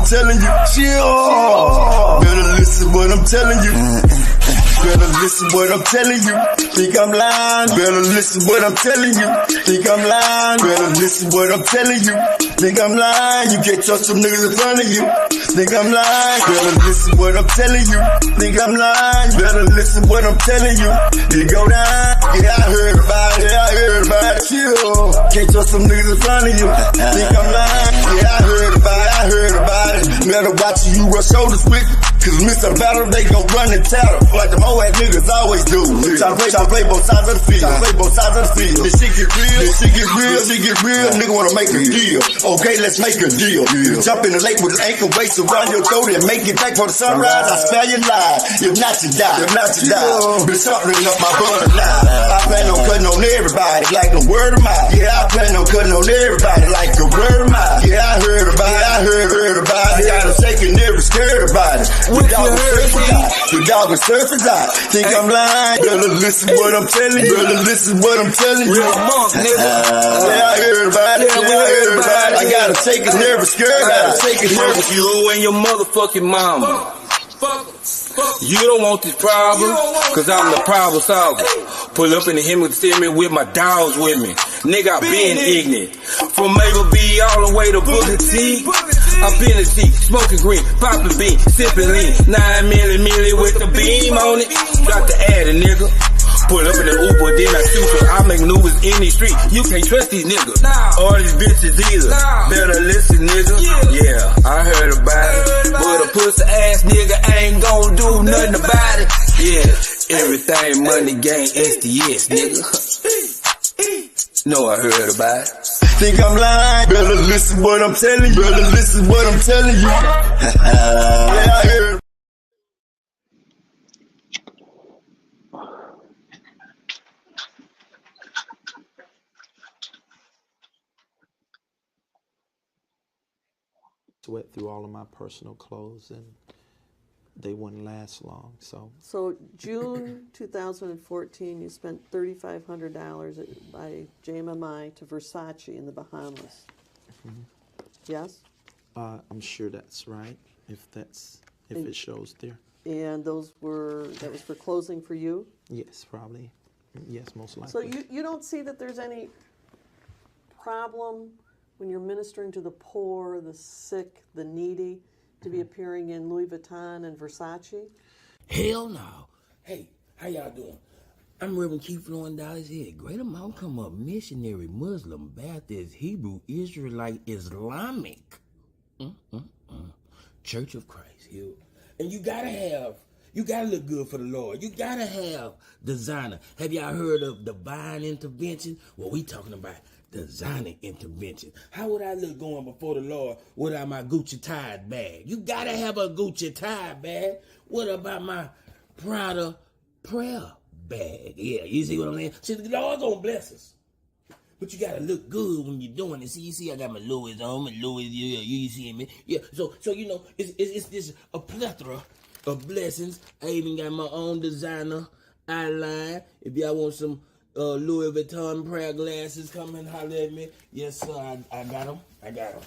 telling you. Chill. Better listen what I'm telling you. Better listen what I'm telling you. Think I'm lying. Better listen what I'm telling you. Think I'm lying. Better listen what I'm telling you. Think I'm lying. You can't trust some niggas in front of you. Think I'm lying. Better listen what I'm telling you. Think I'm lying. Better listen what I'm telling you. You go down. Yeah, I heard about it. Yeah, I heard about it. Chill. Can't trust some niggas in front of you. Think I'm lying. Yeah, I heard about it. I heard about it. Better watch you rush shoulders with. Cause miss a battle, they gon' run and tattle. Like them old ass niggas always do. Try to play both sides of the field. Play both sides of the field. This shit get real. This shit get real. Shit get real. Nigga wanna make a deal. Okay, let's make a deal. Jump in the lake with an ankle weights around your throat and make it back for the sunrise. I spare your life. If not, you die. If not, you die. Been sharpening up my butter now. I plan on cutting on everybody like a word of mouth. Yeah, I plan on cutting on everybody like a word of mouth. Yeah, I heard about it. I heard about it. Got them shaking, never scared about it. The dog is surface out. Think I'm lying? Better listen what I'm telling you. Better listen what I'm telling you. Yeah, I heard about it. Yeah, I heard about it. I gotta take it, never scared. Gotta take it, never scared. You and your motherfucking mama. You don't want this problem, cause I'm the problem solver. Pull up in the hemisphere with my dogs with me. Nigga, I been ignorant. From Maple B all the way to Booker T. I been a G, smoking green, popping bean, sipping lean. 9 milli with the beam on it. Got to add a nigga. Pull up in the Uber, then I shoot her. I make maneuvers in the street. You can't trust these niggas. All these bitches either. Better listen, nigga. Yeah, I heard about it. But a pussy ass nigga ain't gon' do nothing about it. Yeah, everything money gang SDS, nigga. No, I heard about it. Think I'm lying? Better listen what I'm telling you. Better listen what I'm telling you. Yeah, I heard. Sweat through all of my personal clothes and they wouldn't last long. So June 2014, you spent $3,500 by JMMI to Versace in the Bahamas. Mm-hmm. Yes? I'm sure that's right. If it shows there. And that was for closing for you? Yes, probably. Yes, most likely. So you don't see that there's any problem when you're ministering to the poor, the sick, the needy, to be appearing in Louis Vuitton and Versace? Hell no. Hey, how y'all doing? I'm Reverend Keith Flowing Dollars here. Greater Mount Come Up, missionary, Muslim, Baptist, Hebrew, Israelite, Islamic. Church of Christ here. And you gotta look good for the Lord. You gotta have designer. Have y'all heard of divine intervention? Well, we talking about designer intervention. How would I look going before the Lord without my Gucci Tide bag? You gotta have a Gucci Tide bag. What about my Prada prayer bag? Yeah, you see what I'm saying? See, the Lord gonna bless us. But you gotta look good when you're doing it. See, you see, I got my Louis on, my Louis, yeah, you see me? Yeah, so you know, it's just a plethora of blessings. I even got my own designer eyeline. If y'all want some Louis Vuitton prayer glasses, come and holler at me. Yes, sir, I got them. I got them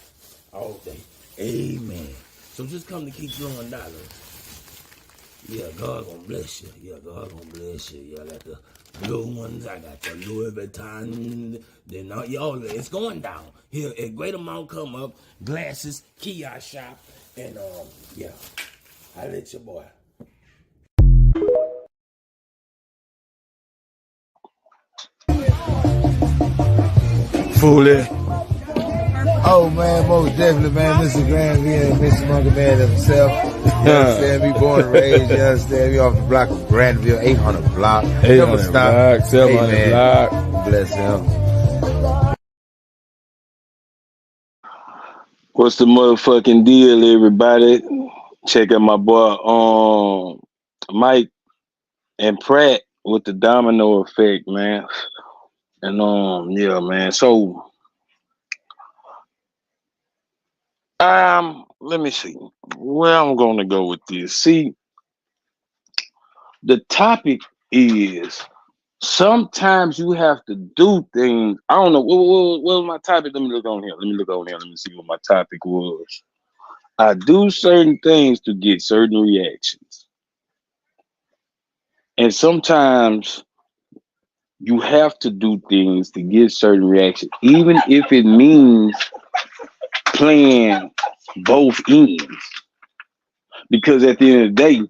all day. Amen. So just come to Keep Flowing Dollars. Yeah, God gonna bless you. Yeah, God gonna bless you. Yeah, I got the blue ones. I got the Louis Vuitton. Then y'all, it's going down here at Greater Mount Come Up. Glasses, kiosk shop, and yeah, I let your boy. Foolie. Oh man, most definitely, man. Mr. Graham here, Mr. Monkey Man himself. You understand? We born and raised. You understand? We off the block of Granville, 800 block. 800 block, 700 block. Bless him. What's the motherfucking deal, everybody? Check out my boy Mike and Pratt with the domino effect, man. And yeah, man. So let me see where I'm gonna go with this. See, the topic is sometimes you have to do things. I don't know what was my topic. Let me look on here. Let me see what my topic was. I do certain things to get certain reactions. And sometimes you have to do things to get certain reactions, even if it means playing both ends. Because at the end of the day,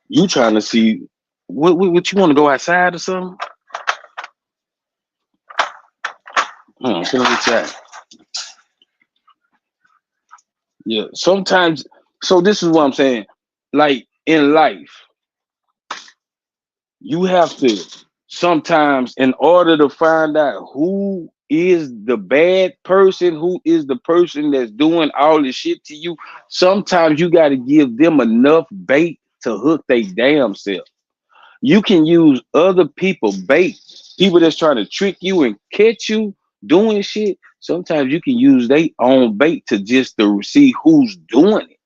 you trying to see what you want to go outside or something? Sit on the side. Yeah. Sometimes, so this is what I'm saying. Like in life, you have to sometimes, in order to find out who is the bad person, who is the person that's doing all this shit to you, sometimes you got to give them enough bait to hook they damn self. You can use other people bait, people that's trying to trick you and catch you doing shit. Sometimes you can use their own bait to just to see who's doing it.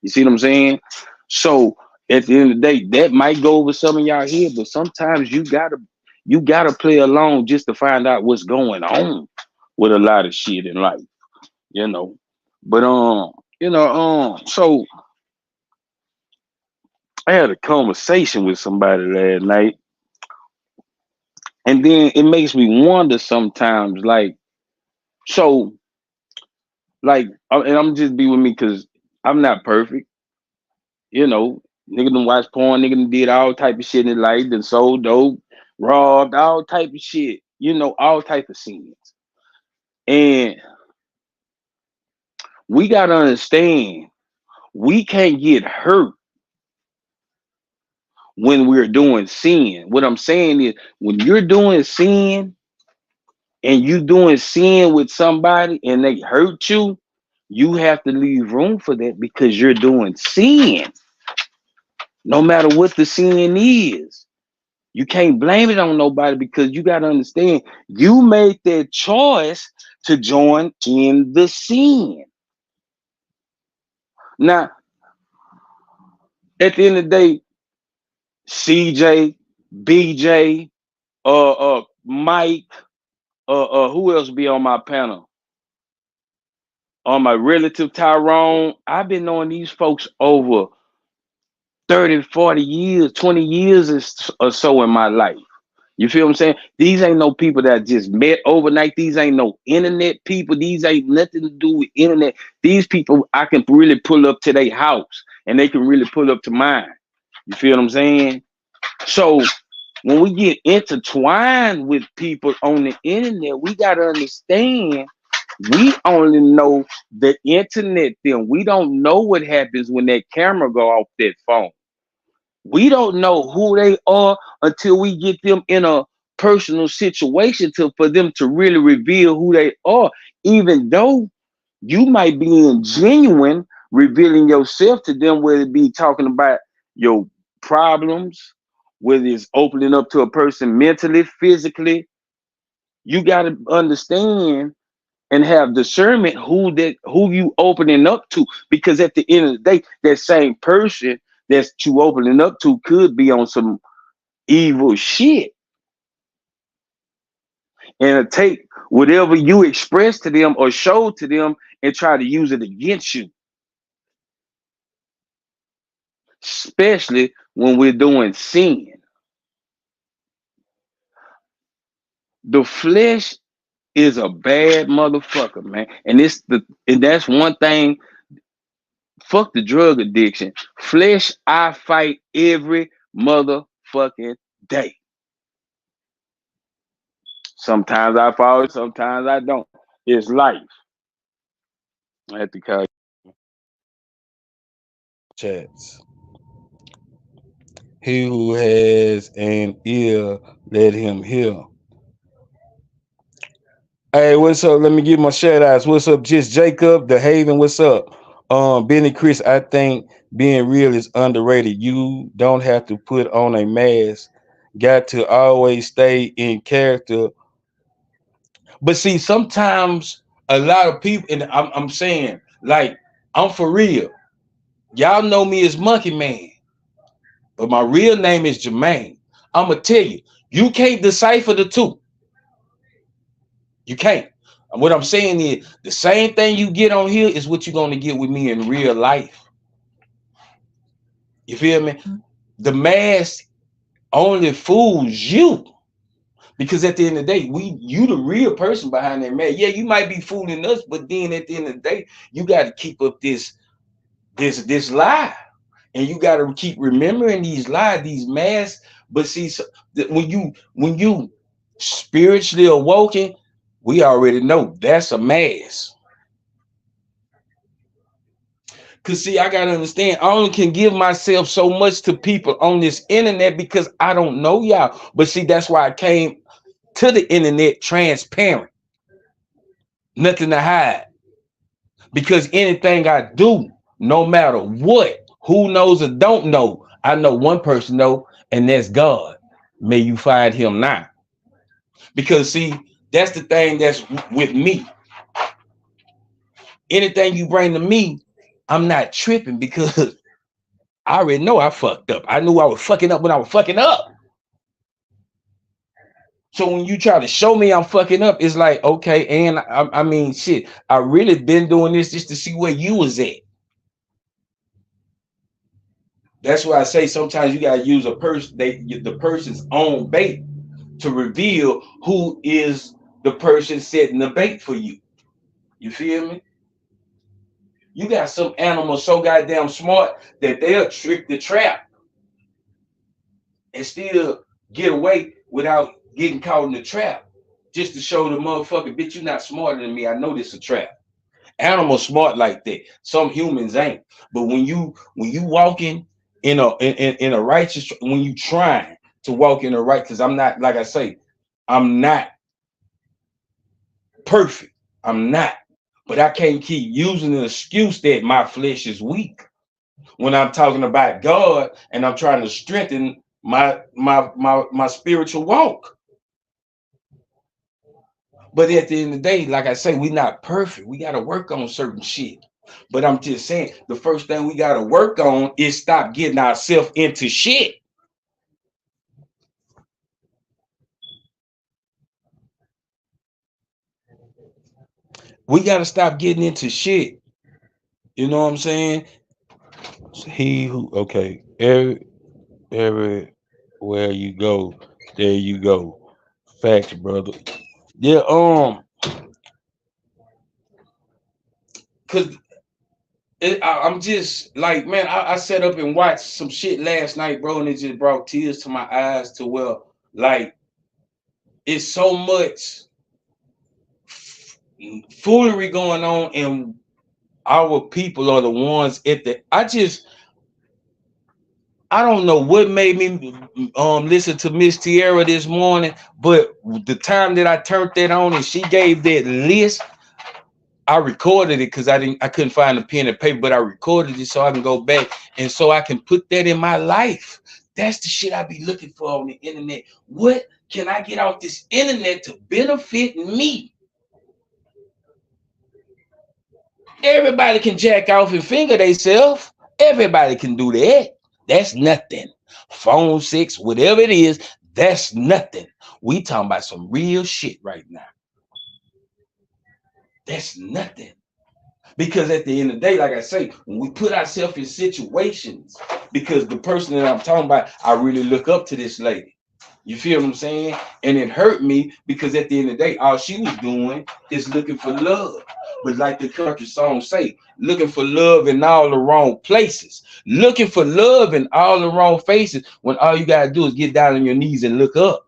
You see what I'm saying? So at the end of the day, that might go over some of y'all here, but sometimes you gotta play along just to find out what's going on with a lot of shit in life, you know. But so I had a conversation with somebody last night, and then it makes me wonder sometimes, like, so, like, and I'm just be with me because I'm not perfect, you know. Nigga done watched porn, nigga done did all type of shit in his life, done sold dope, robbed, all type of shit, you know, all type of sins. And we gotta understand, we can't get hurt when we're doing sin. What I'm saying is, when you're doing sin and you doing sin with somebody and they hurt you, you have to leave room for that because you're doing sin. No matter what the sin is, you can't blame it on nobody because you got to understand, you made that choice to join in the sin. Now, at the end of the day, CJ, BJ, Mike, who else be on my panel? On my relative Tyrone, I've been knowing these folks over 30, 40 years, 20 years or so in my life. You feel what I'm saying? These ain't no people that just met overnight. These ain't no internet people. These ain't nothing to do with internet. These people I can really pull up to their house and they can really pull up to mine. You feel what I'm saying? So when we get intertwined with people on the internet, we got to understand we only know the internet thing. We don't know what happens when that camera go off that phone. We don't know who they are until we get them in a personal situation for them to really reveal who they are. Even though you might be genuine, revealing yourself to them, whether it be talking about your problems, whether it's opening up to a person mentally, physically, you got to understand and have discernment who you opening up to, because at the end of the day, that same person that you opening up to could be on some evil shit, and take whatever you express to them or show to them and try to use it against you, especially when we're doing sin. The flesh is a bad motherfucker, man. And that's one thing. Fuck the drug addiction. Flesh, I fight every motherfucking day. Sometimes I follow it, sometimes I don't. It's life. I have to call you. Chats. He who has an ear, let him hear. Hey, what's up? Let me give my shout outs. What's up? Just Jacob, the Haven. What's up? Benny Chris, I think being real is underrated. You don't have to put on a mask. Got to always stay in character. But see, sometimes a lot of people, and I'm saying, like, I'm for real. Y'all know me as Monkey Man, but my real name is Jermaine. I'm gonna tell you, you can't decipher the two. You can't. And what I'm saying is the same thing you get on here is what you're going to get with me in real life. You feel me? The mask only fools you. Because at the end of the day, you the real person behind that mask. Yeah, you might be fooling us, but then at the end of the day, you got to keep up this lie. And you got to keep remembering these lies, these masks. But see, so when you spiritually awoken, we already know that's a mask. Because see, I got to understand, I only can give myself so much to people on this internet because I don't know y'all. But see, that's why I came to the internet transparent. Nothing to hide. Because anything I do, no matter what, who knows or don't know, I know one person know, and that's God. May you find him now. Because see, that's the thing that's with me. Anything you bring to me, I'm not tripping because I already know I fucked up. I knew I was fucking up when I was fucking up. So when you try to show me I'm fucking up, it's like, okay, and I mean, shit, I really been doing this just to see where you was at. That's why I say sometimes you gotta use the person's own bait to reveal who is the person setting the bait for you. You feel me? You got some animals so goddamn smart that they'll trick the trap and still get away without getting caught in the trap, just to show the motherfucker, bitch, you not smarter than me. I know this is a trap. Animals smart like that. Some humans ain't. But when you walking in a righteous, when you trying to walk in the right, because I'm not, like I say, I'm not perfect. I'm not. But I can't keep using the excuse that my flesh is weak when I'm talking about God and I'm trying to strengthen my spiritual walk. But at the end of the day, like I say, we're not perfect. We got to work on certain shit. But I'm just saying, the first thing we got to work on is stop getting ourselves into shit. We got to stop getting into shit. You know what I'm saying? Okay, everywhere you go, there you go. Facts, brother. Yeah, cause I'm just like, man, I sat up and watched some shit last night, bro, and it just brought tears to my eyes to where, like, it's so much foolery going on, and our people are the ones at the. I don't know what made me listen to Miss Tierra this morning, but the time that I turned that on and she gave that list, I recorded it because I couldn't find a pen and paper, but I recorded it so I can go back and so I can put that in my life. That's the shit I be looking for on the internet. What can I get off this internet to benefit me? Everybody can jack off and finger themselves. Everybody can do that. That's nothing. Phone sex, whatever it is, that's nothing. We talking about some real shit right now. That's nothing. Because at the end of the day, like I say, when we put ourselves in situations, because the person that I'm talking about, I really look up to this lady. You feel what I'm saying? And it hurt me because at the end of the day, all she was doing is looking for love. But like the country song say, looking for love in all the wrong places. Looking for love in all the wrong faces when all you got to do is get down on your knees and look up.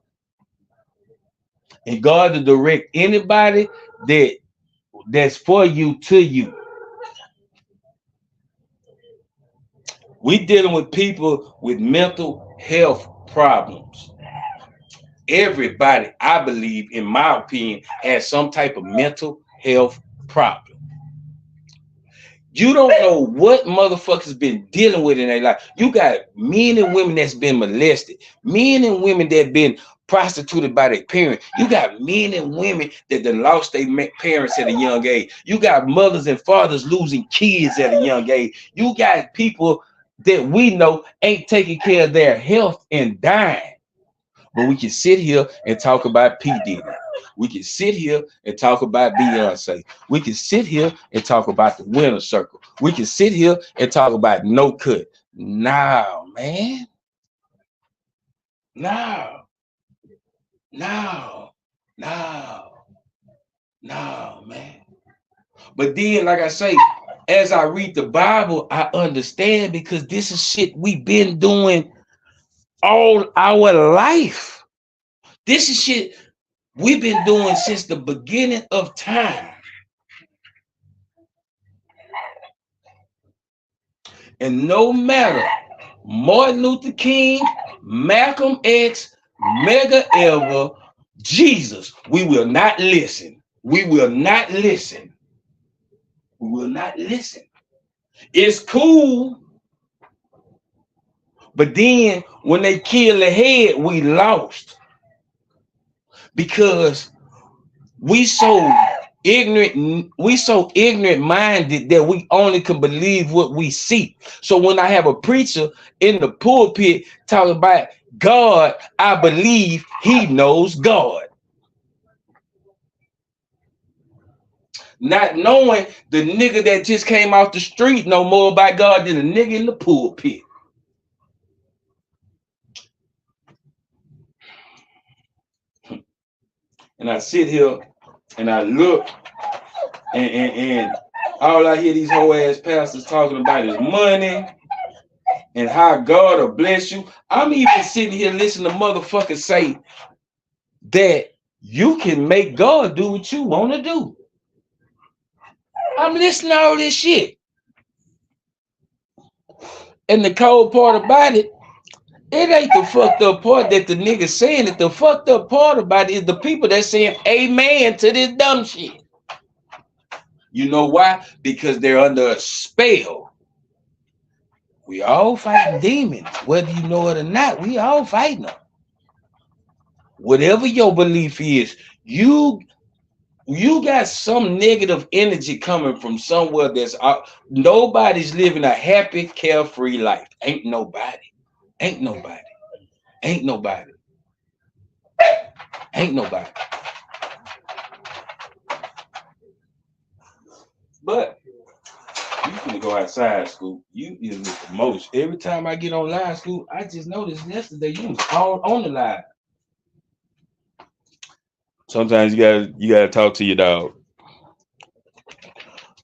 And God to direct anybody that's for you to you. We dealing with people with mental health problems. Everybody, I believe, in my opinion, has some type of mental health problem. You don't know what motherfuckers been dealing with in their life. You got men and women that's been molested, men and women that been prostituted by their parents. You got men and women that done lost their parents at a young age. You got mothers and fathers losing kids at a young age. You got people that we know ain't taking care of their health and dying. But we can sit here and talk about P. Diddy. We can sit here and talk about Beyonce. We can sit here and talk about the Winner Circle. We can sit here and talk about No Cut. No, man. No, man. But then, like I say, as I read the Bible, I understand because this is shit we've been doing all our life. This is shit we've been doing since the beginning of time. And no matter Martin Luther King, Malcolm X, Medgar Evers, Jesus, we will not listen. We will not listen. We will not listen. It's cool. But then when they kill the head, we lost. Because we so ignorant minded that we only can believe what we see. So when I have a preacher in the pulpit talking about God, I believe he knows God. Not knowing the nigga that just came off the street know more about God than the nigga in the pulpit. And I sit here and I look and all I hear these whole ass pastors talking about is money and how God will bless you. I'm even sitting here listening to motherfuckers say that you can make God do what you want to do. I'm listening to all this shit. And the cold part about it, it ain't the fucked up part that the nigga saying it. The fucked up part about it is the people that saying amen to this dumb shit. You know why? Because they're under a spell. We all fighting demons, whether you know it or not. We all fighting them. Whatever your belief is, you got some negative energy coming from somewhere that's nobody's living a happy, carefree life. Ain't nobody. Ain't nobody. Ain't nobody. Ain't nobody. But you can go outside, Scoop. You is the most. Every time I get on live, Scoop, I just noticed yesterday you was on the live. Sometimes you gotta talk to your dog.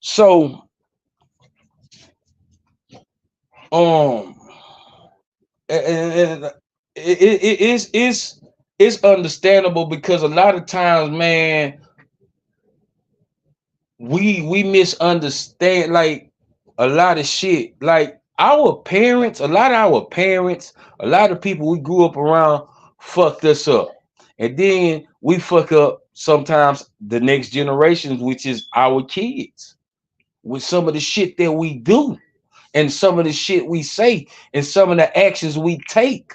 So and it's understandable because a lot of times, man, we misunderstand like a lot of shit. Like our parents, a lot of people we grew up around fucked us up. And then we fuck up sometimes the next generations, which is our kids, with some of the shit that we do and some of the shit we say and some of the actions we take.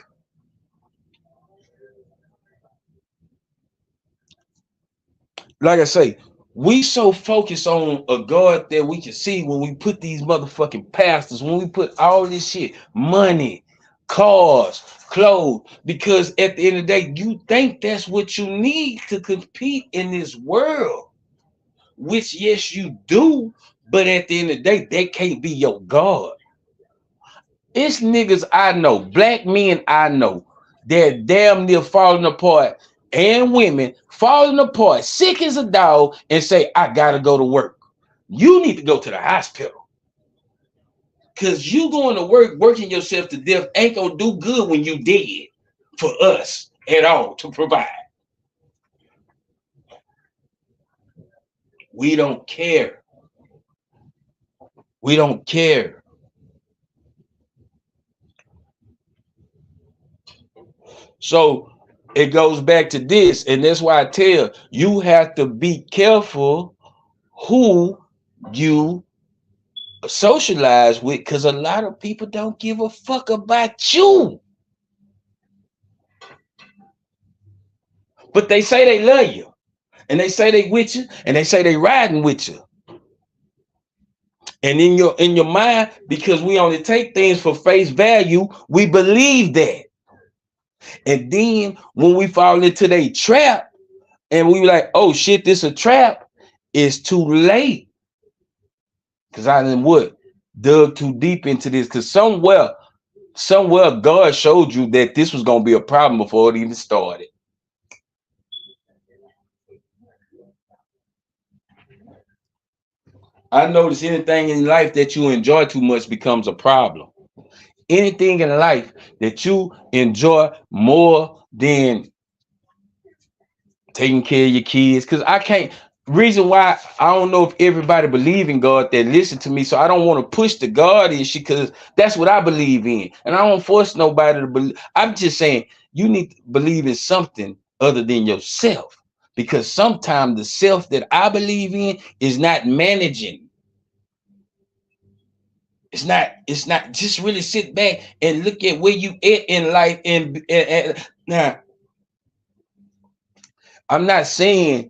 Like I say, we so focused on a God that we can see when we put these motherfucking pastors, when we put all this shit, money, cars, clothes, because at the end of the day, you think that's what you need to compete in this world, which yes, you do, but at the end of the day, they can't be your God. It's niggas I know, black men I know, they're damn near falling apart, and women falling apart, sick as a dog, and say, I gotta go to work. You need to go to the hospital. Because you going to work, working yourself to death ain't gonna do good when you dead for us at all to provide. We don't care. We don't care. So it goes back to this, and that's why I tell you have to be careful who you socialize with, because a lot of people don't give a fuck about you, but they say they love you, and they say they with you, and they say they riding with you, and in your mind, because we only take things for face value, we believe that. And then when we fall into their trap and we were like, oh shit, this a trap, it's too late. Because I didn't dug too deep into this. Because somewhere God showed you that this was gonna be a problem before it even started. I notice anything in life that you enjoy too much becomes a problem. Anything in life that you enjoy more than taking care of your kids, because I can't. Reason why I don't know if everybody believe in God that listen to me, so I don't want to push the God issue because that's what I believe in, and I don't force nobody to believe. I'm just saying you need to believe in something other than yourself, because sometimes the self that I believe in is not managing. It's not. Just really sit back and look at where you at in life. And now, I'm not saying,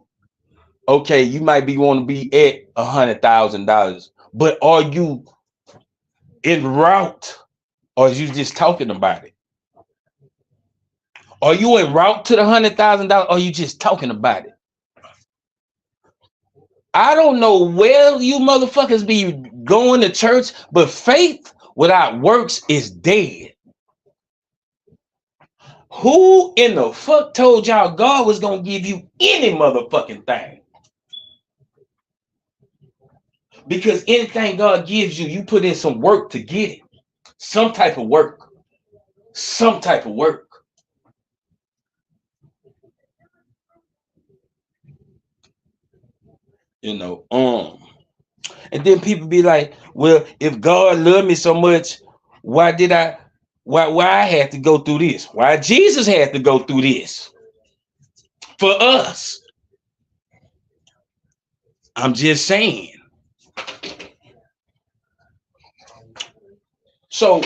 okay, you might be want to be at $100,000, but are you en route, or are you just talking about it? Are you en route to the $100,000, or are you just talking about it? I don't know where you motherfuckers be going to church, but faith without works is dead. Who in the fuck told y'all God was gonna give you any motherfucking thing? Because anything God gives you, you put in some work to get it. Some type of work. Some type of work. You know, and then people be like, well, if God loved me so much, why I had to go through this? Why Jesus had to go through this for us? I'm just saying. So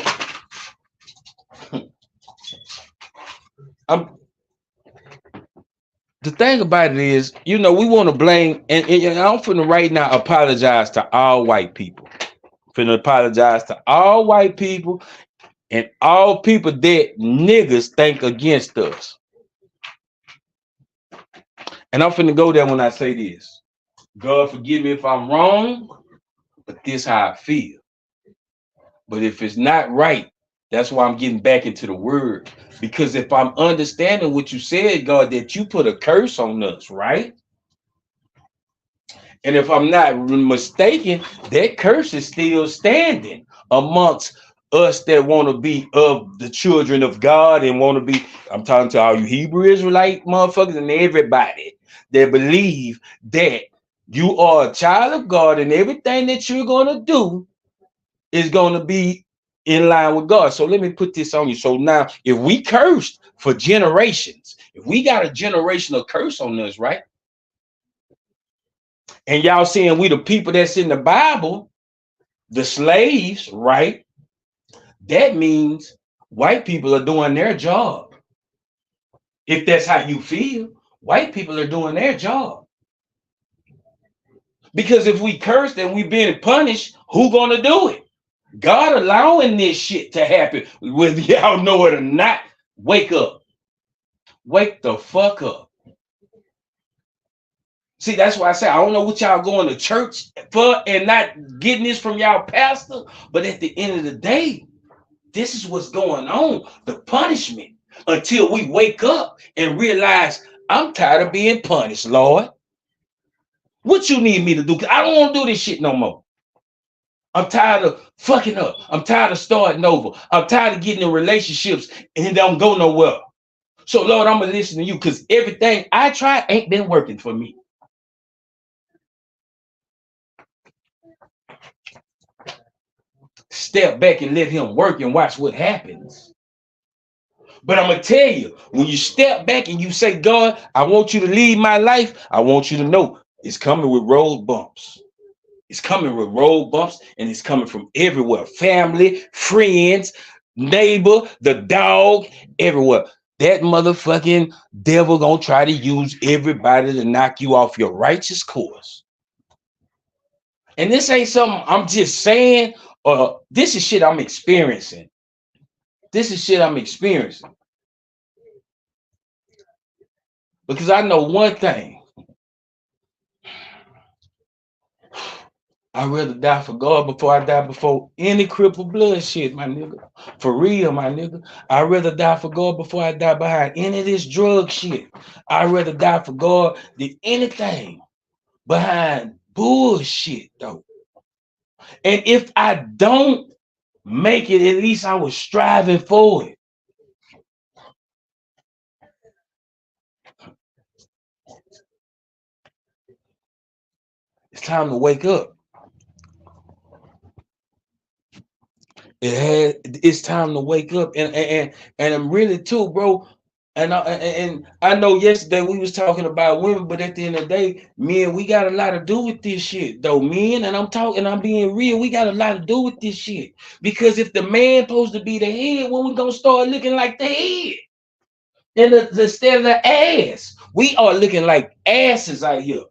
the thing about it is, you know, we want to blame, and I'm finna right now apologize to all white people. Finna apologize to all white people and all people that niggas think against us. And I'm finna go there when I say this. God forgive me if I'm wrong, but this how I feel. But if it's not right, that's why I'm getting back into the word. Because if I'm understanding what you said, God, that you put a curse on us, right? And if I'm not mistaken, that curse is still standing amongst us that want to be of the children of God and want to be, I'm talking to all you Hebrew Israelite motherfuckers and everybody that believe that you are a child of God and everything that you're going to do is going to be in line with God. So let me put this on you. So now, if we cursed for generations, if we got a generational curse on us, right? And y'all saying we the people that's in the Bible, the slaves, right? That means white people are doing their job. If that's how you feel, white people are doing their job. Because if we cursed and we being punished, who gonna do it? God allowing this shit to happen, whether y'all know it or not. Wake up. Wake the fuck up. See, that's why I say I don't know what y'all going to church for and not getting this from y'all pastor. But at the end of the day, this is what's going on. The punishment until we wake up and realize I'm tired of being punished, Lord. What you need me to do? I don't want to do this shit no more. I'm tired of fucking up. I'm tired of starting over. I'm tired of getting in relationships and don't go nowhere. So, Lord, I'm going to listen to you because everything I tried ain't been working for me. Step back and let him work and watch what happens. But I'm going to tell you, when you step back and you say, God, I want you to lead my life, I want you to know it's coming with road bumps. It's coming with road bumps, and it's coming from everywhere. Family, friends, neighbor, the dog, everywhere. That motherfucking devil gonna try to use everybody to knock you off your righteous course. And this ain't something I'm just saying, this is shit I'm experiencing. This is shit I'm experiencing. Because I know one thing. I'd rather die for God before I die before any crippled blood shit, my nigga. For real, my nigga. I'd rather die for God before I die behind any of this drug shit. I'd rather die for God than anything behind bullshit, though. And if I don't make it, at least I was striving for it. It's time to wake up. It's time to wake up, and I'm really too, bro. And I know yesterday we was talking about women, but at the end of the day, men, we got a lot to do with this shit, though, men. And I'm being real. We got a lot to do with this shit, because if the man supposed to be the head, when we gonna start looking like the head and instead of the ass? We are looking like asses out here.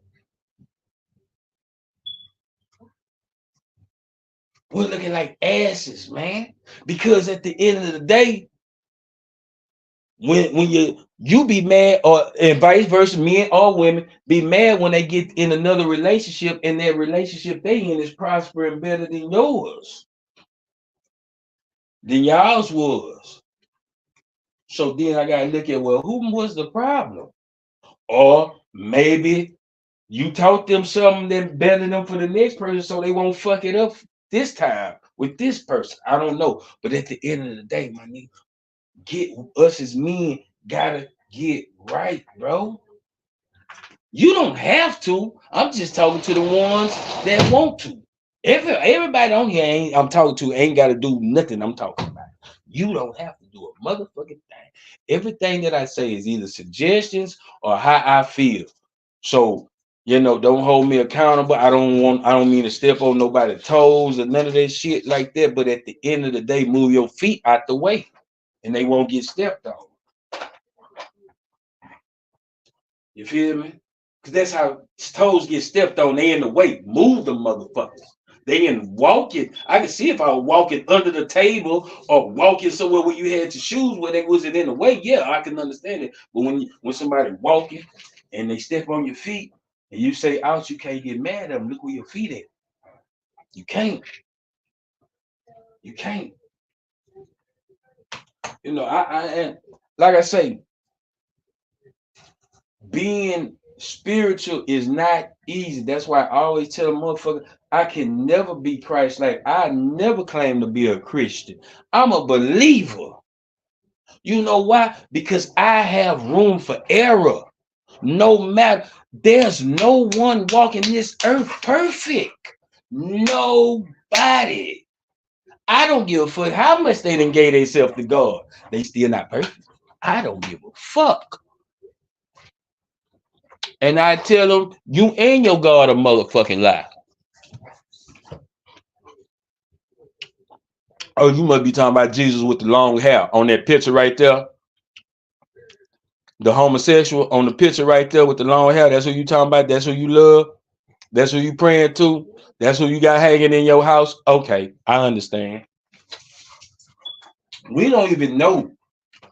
We're looking like asses, man. Because at the end of the day, when you be mad, or and vice versa, men or women be mad when they get in another relationship and that relationship they in is prospering better than yours, than y'all's was. So then I gotta look at, well, who was the problem? Or maybe you taught them something that better than for the next person, so they won't fuck it up this time with this person. I don't know. But at the end of the day, my nigga, get us as men gotta get right, bro. You don't have to. I'm just talking to the ones that want to. Everybody on here I'm talking to ain't got to do nothing I'm talking about. You don't have to do a motherfucking thing. Everything that I say is either suggestions or how I feel. So, don't hold me accountable. I don't mean to step on nobody's toes or none of that shit like that. But at the end of the day, move your feet out the way and they won't get stepped on. You feel me? Because that's how toes get stepped on. They in the way. Move them motherfuckers. They in walking. I can see if I was walking under the table or walking somewhere where you had your shoes where they wasn't in the way. Yeah, I can understand it. But when somebody walking and they step on your feet and you say ouch, you can't get mad at them. Look where your feet at. You can't. You can't. I like I say, being spiritual is not easy. That's why I always tell a motherfucker, I can never be Christ-like. I never claim to be a Christian. I'm a believer. You know why? Because I have room for error. No matter, there's no one walking this earth perfect. Nobody. I don't give a fuck how much they done gave themselves to God. They still not perfect. I don't give a fuck. And I tell them, you and your God a motherfucking lie. Oh, you must be talking about Jesus with the long hair on that picture right there. The homosexual on the picture right there with the long hair. That's who you talking about. That's who you love. That's who you praying to. That's who you got hanging in your house. Okay, I understand. We don't even know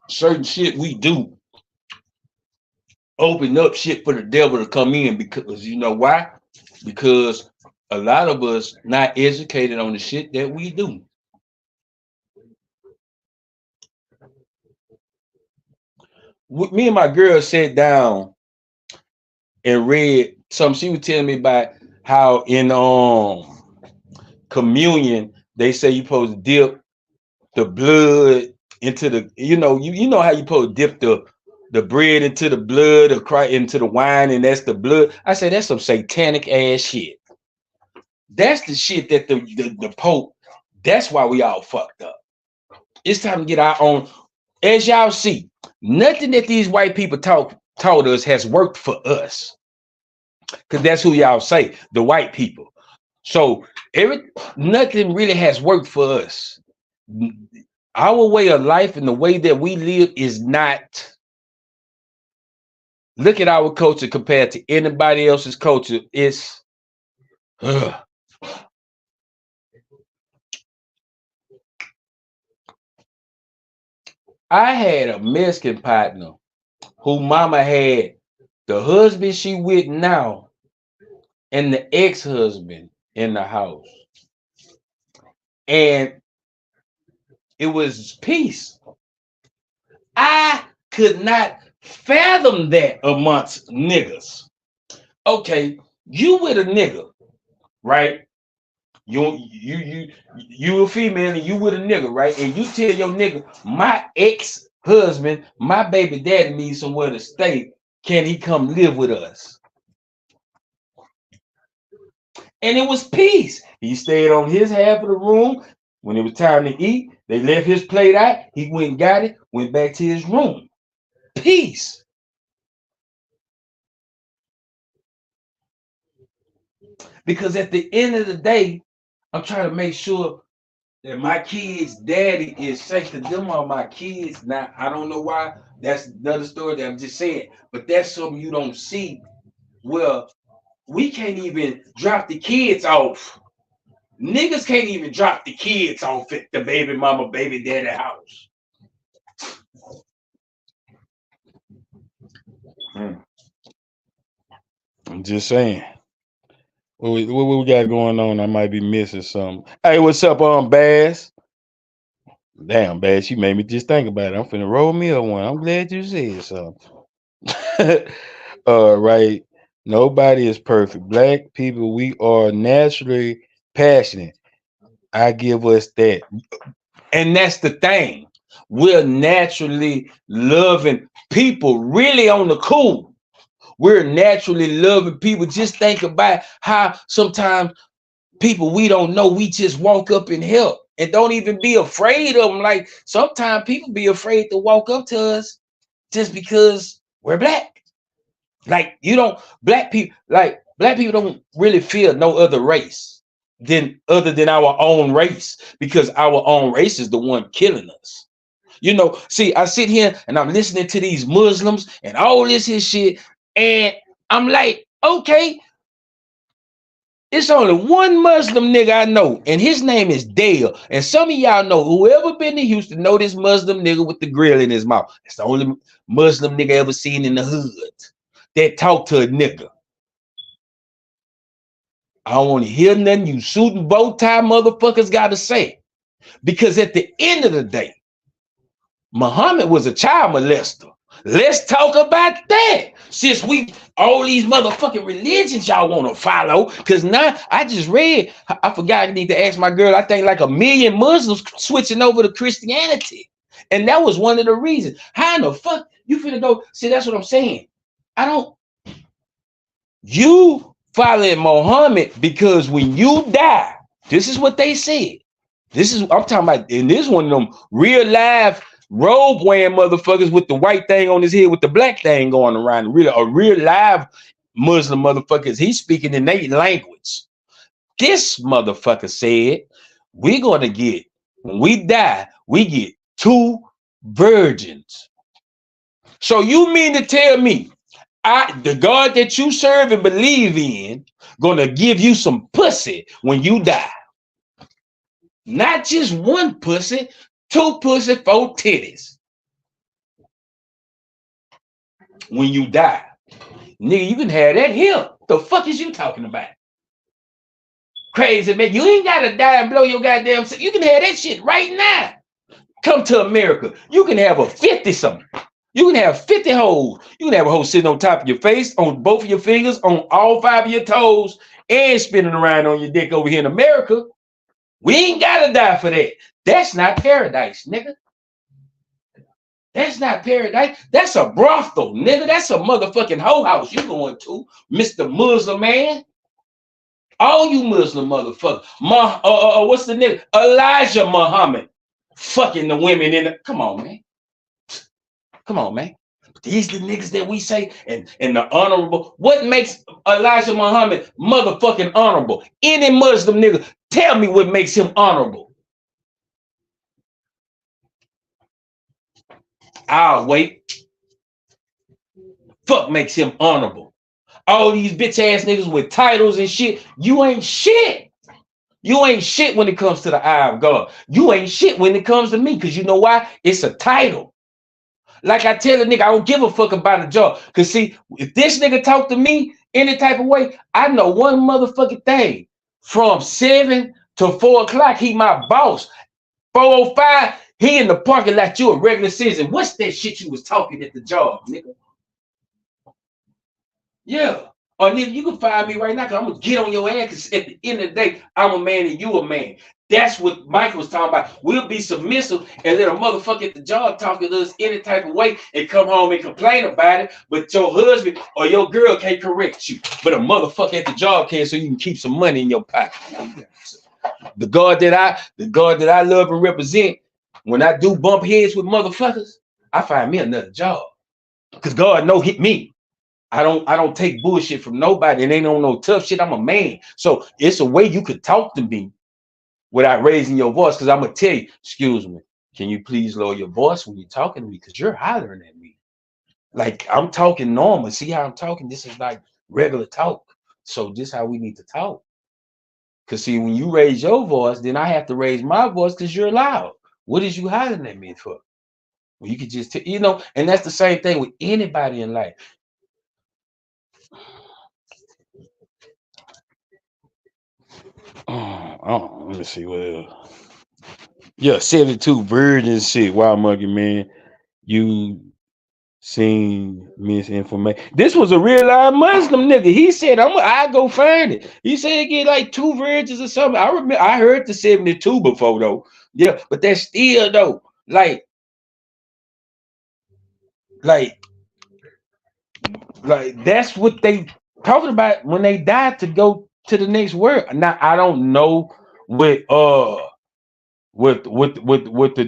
certain shit we do. Open up shit for the devil to come in, because you know why? Because a lot of us not educated on the shit that we do. Me and my girl sat down and read something. She was telling me about how in communion they say you supposed to dip the blood into the, you know how you supposed to dip the bread into the blood of Christ, into the wine, and that's the blood. I said that's some satanic ass shit. That's the shit that the Pope. That's why we all fucked up. It's time to get our own. As y'all see, nothing that these white people taught us has worked for us, because that's who y'all say, the white people. So nothing really has worked for us. Our way of life and the way that we live is not. Look at our culture compared to anybody else's culture. It's I had a Mexican partner who mama had the husband she with now and the ex-husband in the house. And it was peace. I could not fathom that amongst niggas. Okay, you with a nigga, right? You a female and you with a nigga, right? And you tell your nigga, my ex-husband, my baby daddy needs somewhere to stay. Can he come live with us? And it was peace. He stayed on his half of the room. When it was time to eat, they left his plate out. He went and got it, went back to his room. Peace. Because at the end of the day, I'm trying to make sure that my kids' daddy is safe. To them are my kids. Now, I don't know why. That's another story that I'm just saying. But that's something you don't see. Well, we can't even drop the kids off. Niggas can't even drop the kids off at the baby mama, baby daddy house. I'm just saying. What we got going on? I might be missing something. Hey, what's up, Bass? Damn, Bass, you made me just think about it. I'm finna roll me up one. I'm glad you said something. Right. Nobody is perfect. Black people, we are naturally passionate. I give us that. And that's the thing. We're naturally loving people, really on the cool. We're naturally loving people. Just think about how sometimes people we don't know, we just walk up and help and don't even be afraid of them. Like sometimes people be afraid to walk up to us just because we're black. Like black people don't really fear no other race other than our own race, because our own race is the one killing us. You know, see, I sit here and I'm listening to these Muslims and all this shit, and I'm like, okay, it's only one Muslim nigga I know, and his name is Dale. And some of y'all know, whoever been to Houston know this Muslim nigga with the grill in his mouth. It's the only Muslim nigga ever seen in the hood that talk to a nigga. I don't want to hear nothing you suit and bow tie motherfuckers got to say. Because at the end of the day, Muhammad was a child molester. Let's talk about that. Since all these motherfucking religions y'all want to follow, because now I just read, I forgot I need to ask my girl, I think like 1 million Muslims switching over to Christianity. And that was one of the reasons. How in the fuck you finna go? See, that's what I'm saying. You following Muhammad because when you die, this is what they said. I'm talking about, and this one of them real live robe wearing motherfuckers with the white thing on his head with the black thing going around. A real live Muslim motherfuckers. He's speaking in their language. This motherfucker said, when we die, we get 2 virgins. So you mean to tell me the God that you serve and believe in gonna give you some pussy when you die? Not just 1 pussy, 2 pussy, 4 titties. When you die, nigga, you can have that here. The fuck is you talking about? Crazy, man. You ain't gotta die and blow your goddamn. You can have that shit right now. Come to America. You can have a 50-something. You can have 50 hoes. You can have a hoe sitting on top of your face, on both of your fingers, on all 5 of your toes, and spinning around on your dick over here in America. We ain't gotta die for that. That's not paradise, nigga. That's not paradise. That's a brothel, nigga. That's a motherfucking hoe house you going to, Mr. Muslim man. All you Muslim motherfuckers. What's the nigga? Elijah Muhammad. Fucking the women in the. Come on, man. Come on, man. These the niggas that we say and the honorable. What makes Elijah Muhammad motherfucking honorable? Any Muslim nigga, tell me what makes him honorable. I'll wait. Fuck makes him honorable. All these bitch ass niggas with titles and shit, you ain't shit. You ain't shit when it comes to the eye of God. You ain't shit when it comes to me, because you know why? It's a title. Like I tell a nigga, I don't give a fuck about a job. Cause see, if this nigga talk to me any type of way, I know one motherfucking thing. From 7 to 4 o'clock, he my boss. 4:05, he in the parking lot. You a regular citizen. What's that shit you was talking at the job, nigga? Yeah. Or nigga, you can find me right now because I'm gonna get on your ass. Cause at the end of the day, I'm a man and you a man. That's what Michael was talking about. We'll be submissive and let a motherfucker at the job talking to us any type of way and come home and complain about it. But your husband or your girl can't correct you. But a motherfucker at the job can, so you can keep some money in your pocket. The God that I love and represent, when I do bump heads with motherfuckers, I find me another job. Because God know hit me. I don't take bullshit from nobody. And ain't on no tough shit. I'm a man. So it's a way you could talk to me without raising your voice. Because I'm gonna tell you, excuse me, can you please lower your voice when you're talking to me? Because you're hollering at me. Like I'm talking normal. See how I'm talking? This is like regular talk. So this is how we need to talk. Because see, when you raise your voice, then I have to raise my voice because you're loud. What is you hollering at me for? Well, you could just, and that's the same thing with anybody in life. Oh, let me see what else. Yeah, 72 virgins shit. Wow, monkey man, you seen misinformation. This was a real live Muslim nigga. He said, I go find it. He said get like 2 virgins or something. I remember I heard the 72 before though. Yeah, but that's still though, like that's what they talking about when they died to go to the next world. Now I don't know what the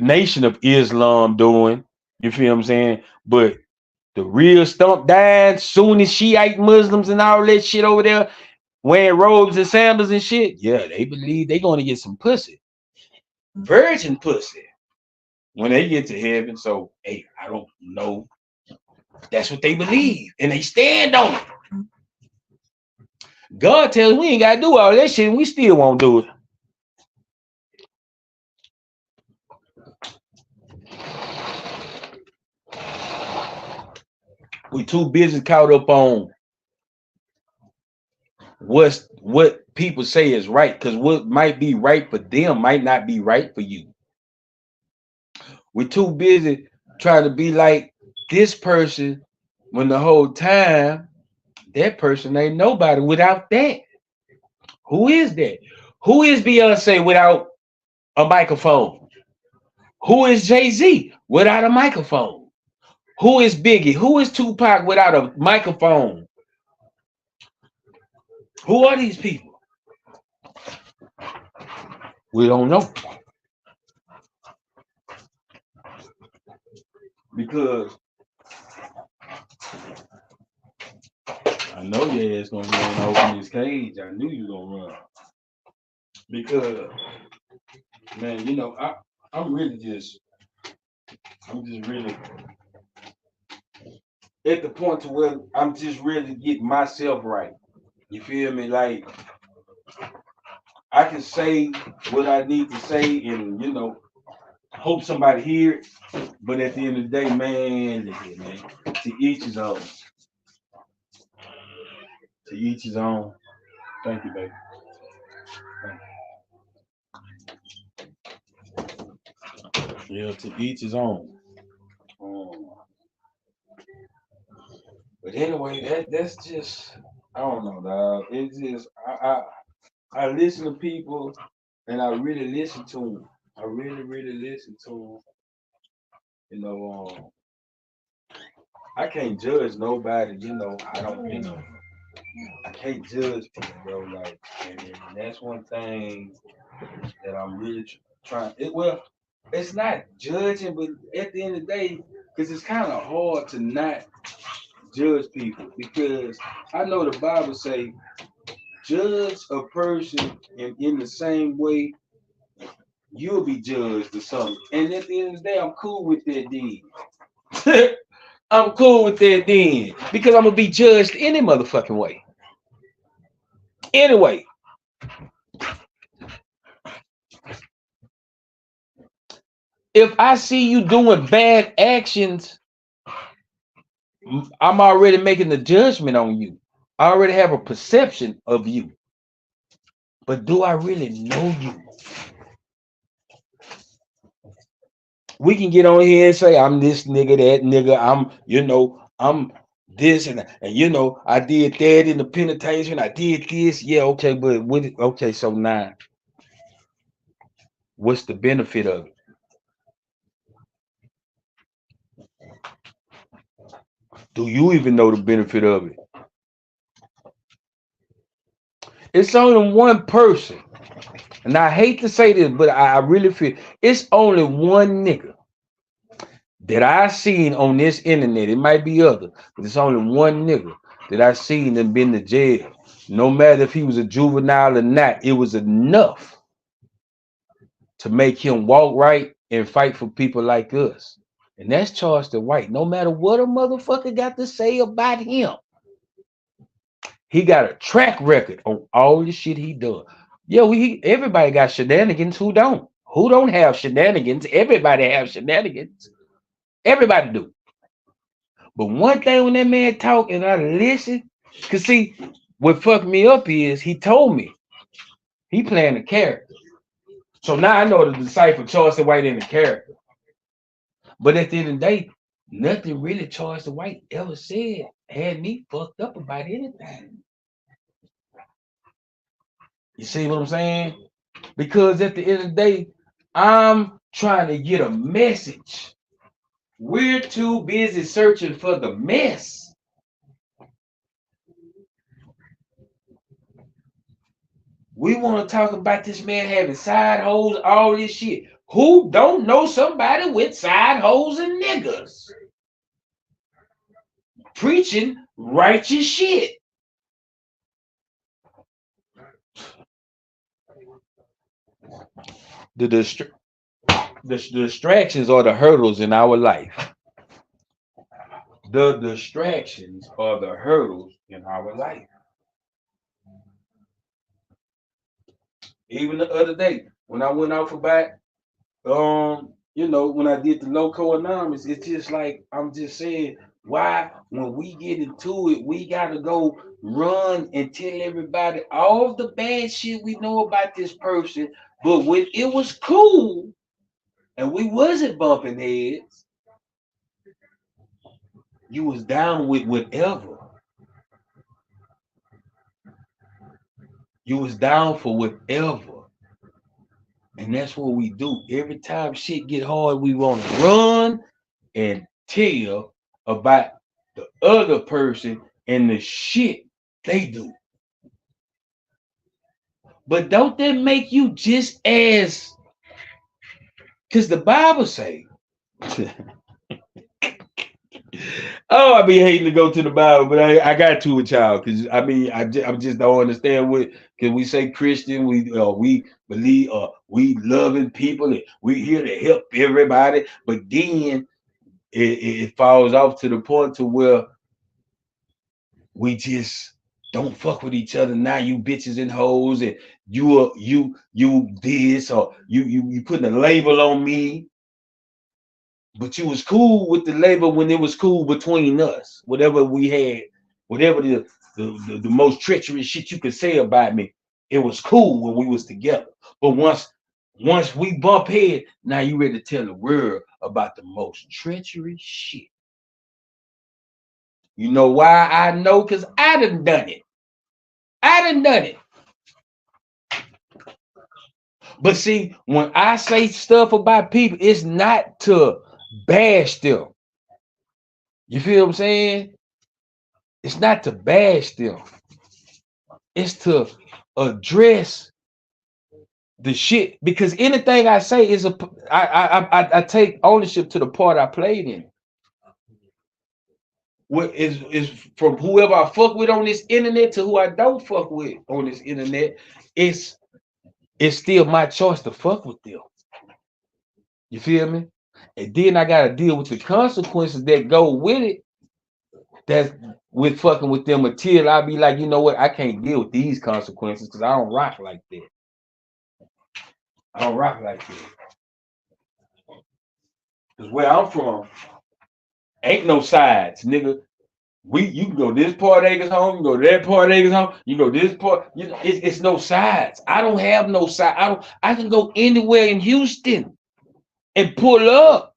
Nation of Islam doing. You feel what I'm saying? But the real stump dying Sunni Shiite Muslims and all that shit over there wearing robes and sandals and shit. Yeah, they believe they gonna get some pussy, virgin pussy, when they get to heaven. So hey, I don't know. That's what they believe, and they stand on it. God tells us we ain't gotta do all that shit, and we still won't do it. We too busy caught up on what people say is right, because what might be right for them might not be right for you. We're too busy trying to be like this person when the whole time that person ain't nobody without that. Who is that? Who is Beyonce without a microphone? Who is Jay-Z without a microphone? Who is Biggie? Who is Tupac without a microphone? Who are these people? We don't know. Because I know your ass gonna run open this cage. I knew you gonna run. Because man, I'm just really at the point to where I'm just really getting myself right. You feel me? Like I can say what I need to say and hope somebody hear it. But at the end of the day, man, to each his own. To each his own. Thank you, baby. Thank you. Yeah, to each his own. But anyway, that's just, I don't know, dog. It's just I listen to people and I really listen to them. I really listen to them. I can't judge nobody, I don't, I can't judge people, bro. Like, and that's one thing that I'm really trying. It's not judging, but at the end of the day, because it's kind of hard to not judge people, because I know the Bible say, judge a person in the same way you'll be judged or something. And at the end of the day, I'm cool with that then. I'm cool with that then. Because I'm going to be judged any motherfucking way. Anyway. If I see you doing bad actions I'm already making the judgment on you. I already have a perception of you. But do I really know you? We can get on here and say, I'm this nigga, that nigga, I'm this and I did that in the penitentiary, I did this. Yeah, okay, but okay, so now what's the benefit of it? Do you even know the benefit of it? It's only one person, and I hate to say this, but I really feel it's only one nigga that I seen on this internet. It might be other, but it's only one nigga that I seen and been to jail. No matter if he was a juvenile or not, it was enough to make him walk right and fight for people like us. And that's Charleston White. No matter what a motherfucker got to say about him, he got a track record on all the shit he done. Yeah, everybody got shenanigans. Who don't? Who don't have shenanigans? Everybody have shenanigans. Everybody do. But one thing when that man talk and I listen, cause see, what fucked me up is he told me he playing a character. So now I know to decipher Charleston White in the character. But at the end of the day, nothing really Charleston White ever said had me fucked up about anything. You see what I'm saying? Because at the end of the day, I'm trying to get a message. We're too busy searching for the mess. We want to talk about this man having side hoes, all this shit. Who don't know somebody with side hoes and niggas? Preaching righteous shit. The distractions are the hurdles in our life. The distractions are the hurdles in our life. Even the other day, when I went out for back, when I did the Loco Anonymous, it's just like I'm just saying, why when we get into it, we gotta go run and tell everybody all the bad shit we know about this person. But when it was cool and we wasn't bumping heads, you was down with whatever. You was down for whatever. And that's what we do. Every time shit get hard, we want to run and tell about the other person and the shit they do. But don't that make you just as, because the Bible say, oh, I be hating to go to the Bible, but I got to with y'all because I just don't understand what, because we say Christian, we believe we loving people and we here to help everybody, but then it falls off to the point to where we just don't fuck with each other. Now you bitches and hoes and you this or you putting a label on me. But you was cool with the label when it was cool between us. Whatever we had, whatever the most treacherous shit you could say about me, it was cool when we was together. But once we bump head, now you ready to tell the world about the most treacherous shit. You know why I know? Because I done it. I done it. But see, when I say stuff about people, it's not to bash them. You feel what I'm saying? It's not to bash them. It's to address the shit. Because anything I say is I take ownership to the part I played in. What is from whoever I fuck with on this internet to who I don't fuck with on this internet, it's still my choice to fuck with them. You feel me? And then I gotta deal with the consequences that go with it. That's with fucking with them until I be like, you know what? I can't deal with these consequences because I don't rock like that. I don't rock like that. Because where I'm from, ain't no sides, nigga. You can go this part acres home, you can go that part acres home, you go this part. You know, it's no sides. I don't have no side. I can go anywhere in Houston and pull up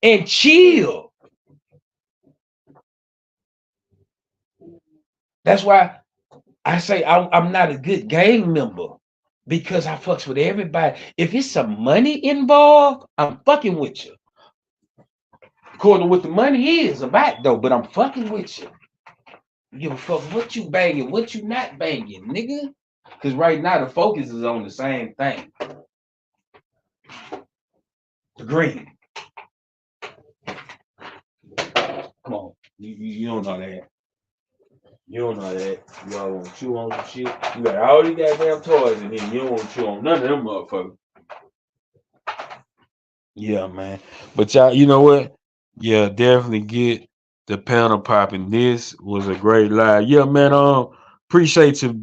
and chill. That's why I say I'm not a good gang member because I fucks with everybody. If it's some money involved, I'm fucking with you. According to what the money is about though, but I'm fucking with you. Give a fuck what you banging, what you not banging, nigga. Because right now the focus is on the same thing. The green. Come on. You don't know that. You don't know that. You all want to chew on some shit. You got all these goddamn toys in here. You don't want to chew on none of them motherfuckers. Yeah, man. But y'all, you know what? Yeah, definitely get the panel popping. This was a great live. Yeah, man. Appreciate you,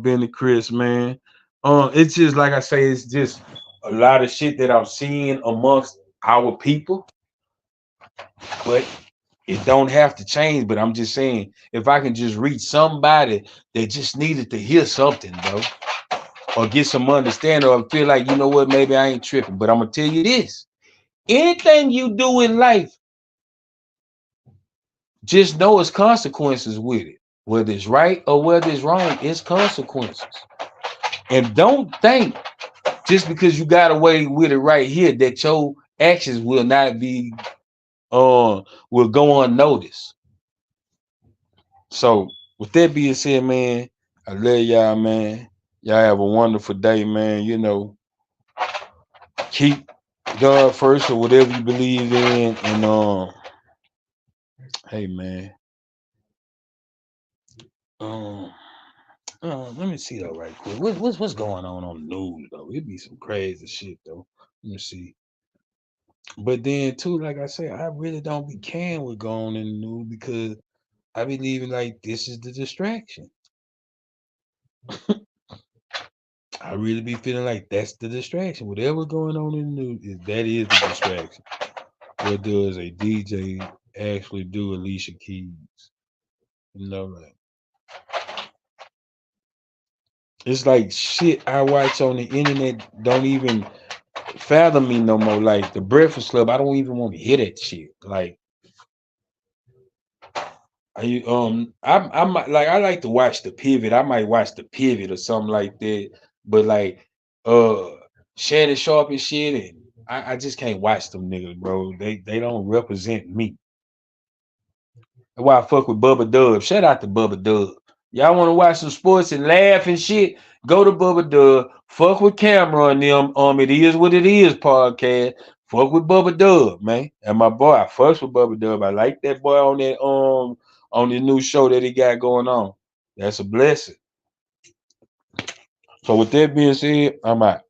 Benny Chris, man. It's just like I say, it's just a lot of shit that I'm seeing amongst our people, but it don't have to change. But I'm just saying, if I can just reach somebody that just needed to hear something, bro, or get some understanding, or feel like, you know what, maybe I ain't tripping. But I'm gonna tell you this: anything you do in life, just know it's consequences with it. Whether it's right or whether it's wrong, it's consequences. And don't think just because you got away with it right here that your actions will not be will go unnoticed. So with that being said, man, I love y'all, man. Y'all have a wonderful day, man. You know, keep God first or whatever you believe in, and hey, man. Let me see though, right quick. What's going on the news though? It'd be some crazy shit though. Let me see. But then too, like I said, I really don't be caring what's going on in the news because I be leaving like this is the distraction. I really be feeling like that's the distraction. Whatever going on in the news that is the distraction. What does a DJ actually do, Alicia Keys? You know, like it's like shit I watch on the internet don't even fathom me no more. Like the Breakfast Club, I don't even want to hear that shit. Like I might like I like to watch the Pivot. I might watch the Pivot or something like that. But like Shannon Sharp and shit, and I just can't watch them niggas, bro. They don't represent me. That's why I fuck with Bubba Dub. Shout out to Bubba Dub. Y'all want to watch some sports and laugh and shit? Go to Bubba Dub. Fuck with Cameron and them. It is what it is podcast. Fuck with Bubba Dub, man. And my boy, I fucks with Bubba Dub. I like that boy on that on the new show that he got going on. That's a blessing. So with that being said, I'm out.